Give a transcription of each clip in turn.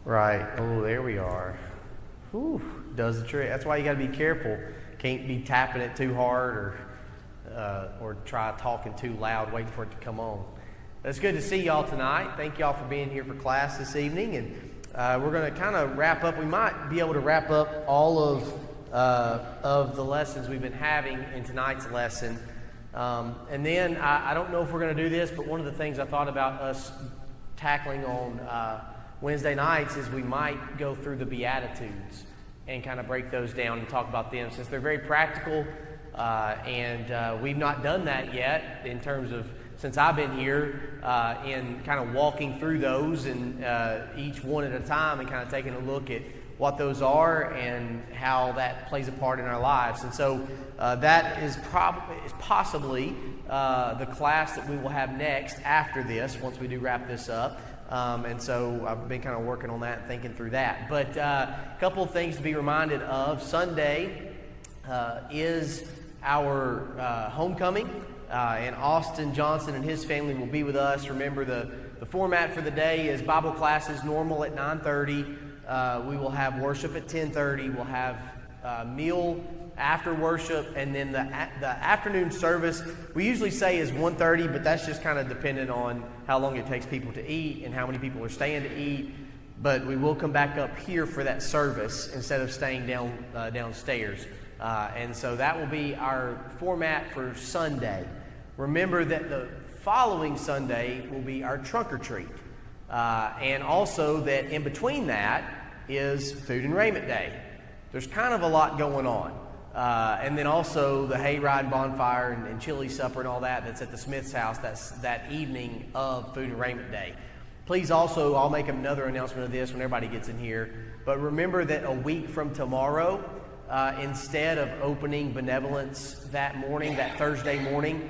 Right. Oh, there we are. Whew, does the trick. That's why you got to be careful. Can't be tapping it too hard or try talking too loud, waiting for it to come on. It's good to see y'all tonight. Thank y'all for being here for class this evening. And we're going to kind of wrap up. We might be able to wrap up all of the lessons we've been having in tonight's lesson. And then I don't know if we're going to do this, but one of the things I thought about us tackling on Wednesday nights is we might go through the Beatitudes and kind of break those down and talk about them, since they're very practical, and we've not done that yet in terms of, since I've been here, in kind of walking through those and each one at a time and kind of taking a look at what those are and how that plays a part in our lives. And so that is possibly the class that we will have next after this, once we do wrap this up. And so I've been kind of working on that and thinking through that. But a couple of things to be reminded of. Sunday is our homecoming, and Austin Johnson and his family will be with us. Remember, the format for the day is Bible class as normal at 9:30. We will have worship at 10:30. We'll have a meal after worship, and then the afternoon service we usually say is 1:30, but that's just kind of dependent on how long it takes people to eat and how many people are staying to eat. But we will come back up here for that service instead of staying downstairs, and so that will be our format for Sunday. Remember that the following Sunday will be our trunk or treat, and also that in between that is Food and Raiment Day. There's kind of a lot going on. And then also the hayride, bonfire, and chili supper and all that's at the Smith's house. That's that evening of Food and Raiment Day. Please also, I'll make another announcement of this when everybody gets in here, but remember that a week from tomorrow, instead of opening benevolence that morning, that Thursday morning,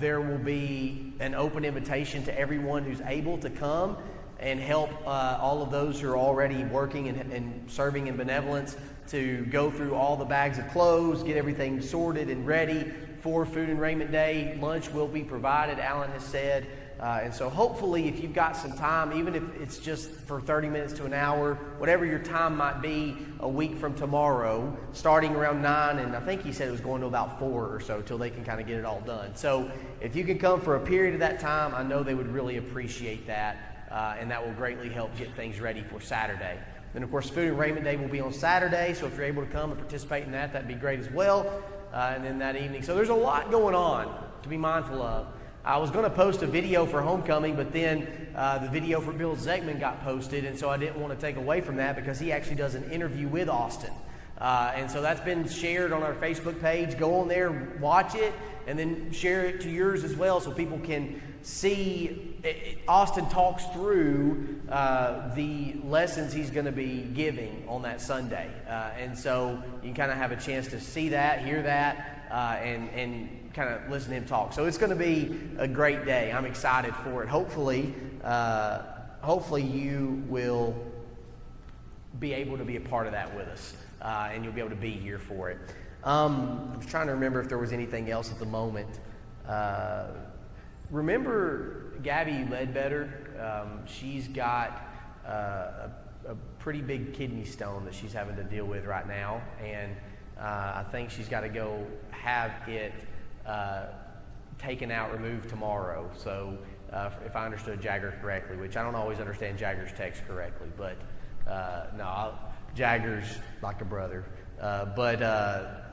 there will be an open invitation to everyone who's able to come and help all of those who are already working and serving in benevolence to go through all the bags of clothes, get everything sorted and ready for Food and Raiment Day. Lunch will be provided, Alan has said. And so hopefully if you've got some time, even if it's just for 30 minutes to an hour, whatever your time might be a week from tomorrow, starting around 9, and I think he said it was going to about 4 or so till they can kind of get it all done. So if you can come for a period of that time, I know they would really appreciate that, and that will greatly help get things ready for Saturday. Then, of course, Food and Raiment Day will be on Saturday, so if you're able to come and participate in that, that'd be great as well. And then that evening. So there's a lot going on to be mindful of. I was going to post a video for homecoming, but then the video for Bill Zegman got posted, and so I didn't want to take away from that because he actually does an interview with Austin. And so that's been shared on our Facebook page. Go on there, watch it, and then share it to yours as well so people can see. Austin talks through the lessons he's going to be giving on that Sunday. And so you can kind of have a chance to see that, hear that, and kind of listen to him talk. So it's going to be a great day. I'm excited for it. Hopefully you will be able to be a part of that with us, and you'll be able to be here for it. I was trying to remember if there was anything else at the moment. Remember Gabby Ledbetter? She's got a pretty big kidney stone that she's having to deal with right now, and I think she's got to go have it taken out, removed tomorrow. So if I understood Jagger correctly, which I don't always understand Jagger's text correctly, but Jagger's like a brother. But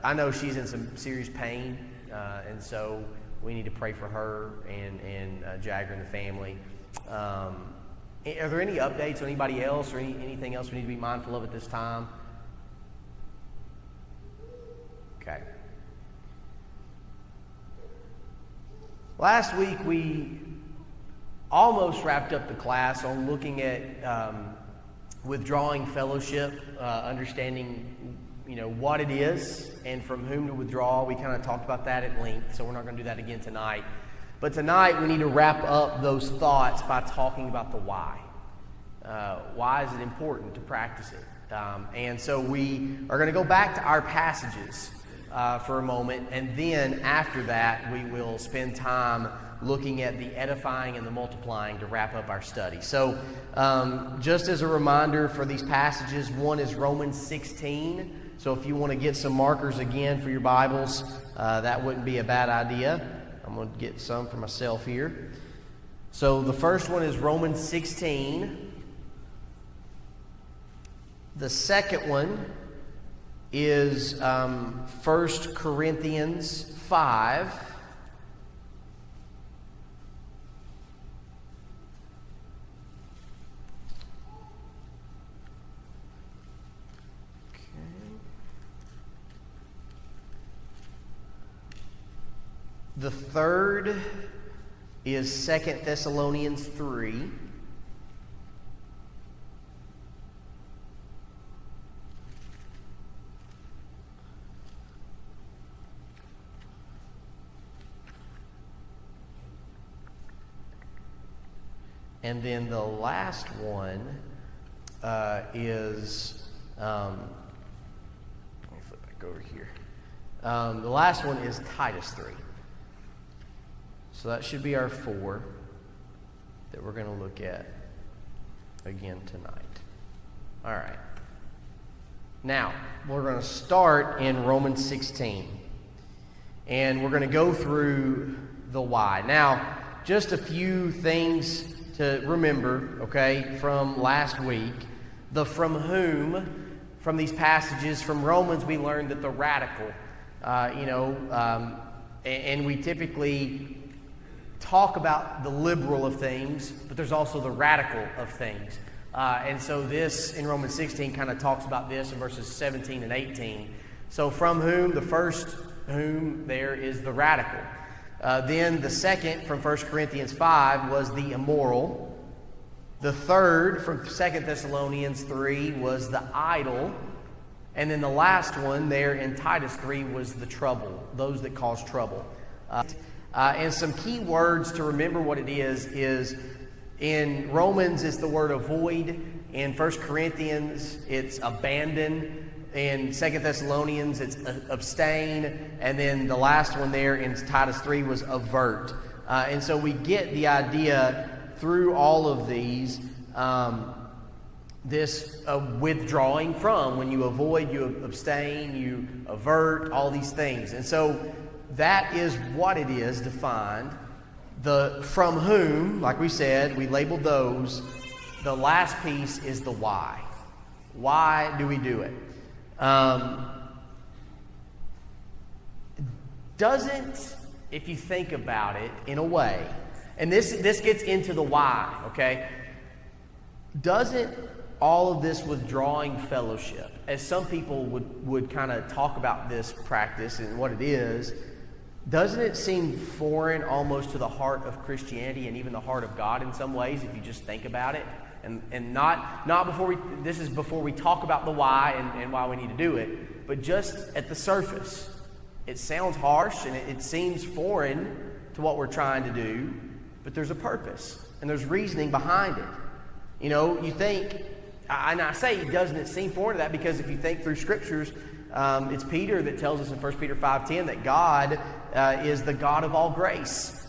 I know she's in some serious pain, and so we need to pray for her and Jagger and the family. Are there any updates on anybody else or anything else we need to be mindful of at this time? Okay. Last week we almost wrapped up the class on looking at withdrawing fellowship, understanding what it is and from whom to withdraw. We kind of talked about that at length, so we're not going to do that again tonight. But tonight we need to wrap up those thoughts by talking about the why. Why is it important to practice it? And so we are going to go back to our passages for a moment, and then after that we will spend time looking at the edifying and the multiplying to wrap up our study. So just as a reminder for these passages, one is Romans 16. So if you want to get some markers again for your Bibles, that wouldn't be a bad idea. I'm going to get some for myself here. So the first one is Romans 16. The second one is 1 Corinthians 5. Okay. The third is 2 Thessalonians 3. And then the last one is, let me flip back over here. The last one is Titus 3. So that should be our 4 that we're going to look at again tonight. All right. Now, we're going to start in Romans 16. And we're going to go through the why. Now, just a few things to remember, okay, from last week. The from whom, from these passages, from Romans, we learned that the radical, and we typically talk about the liberal of things, but there's also the radical of things. And so this, in Romans 16, kind of talks about this in verses 17 and 18. So from whom, the first whom there is the radical. Then the second, from 1 Corinthians 5, was the immoral. The third, from 2 Thessalonians 3, was the idle. And then the last one there in Titus 3 was the trouble, those that cause trouble. And some key words to remember what it is in Romans it's the word avoid. In 1 Corinthians it's abandon. In 2 Thessalonians it's abstain. And then the last one there in Titus 3 was avert. And so we get the idea through all of these, this withdrawing from. When you avoid, you abstain, you avert, all these things. And so that is what it is defined. The from whom, like we said, we labeled those. The last piece is the why. Why do we do it? Doesn't, if you think about it in a way, and this gets into the why, okay? Doesn't all of this withdrawing fellowship, as some people would kind of talk about this practice and what it is, doesn't it seem foreign almost to the heart of Christianity and even the heart of God in some ways, if you just think about it? And not before this is before we talk about the why and why we need to do it, but just at the surface. It sounds harsh and it seems foreign to what we're trying to do, but there's a purpose and there's reasoning behind it. You know, you think, and I say doesn't it seem foreign to that because if you think through scriptures, it's Peter that tells us in 1 Peter 5:10 that God is the God of all grace.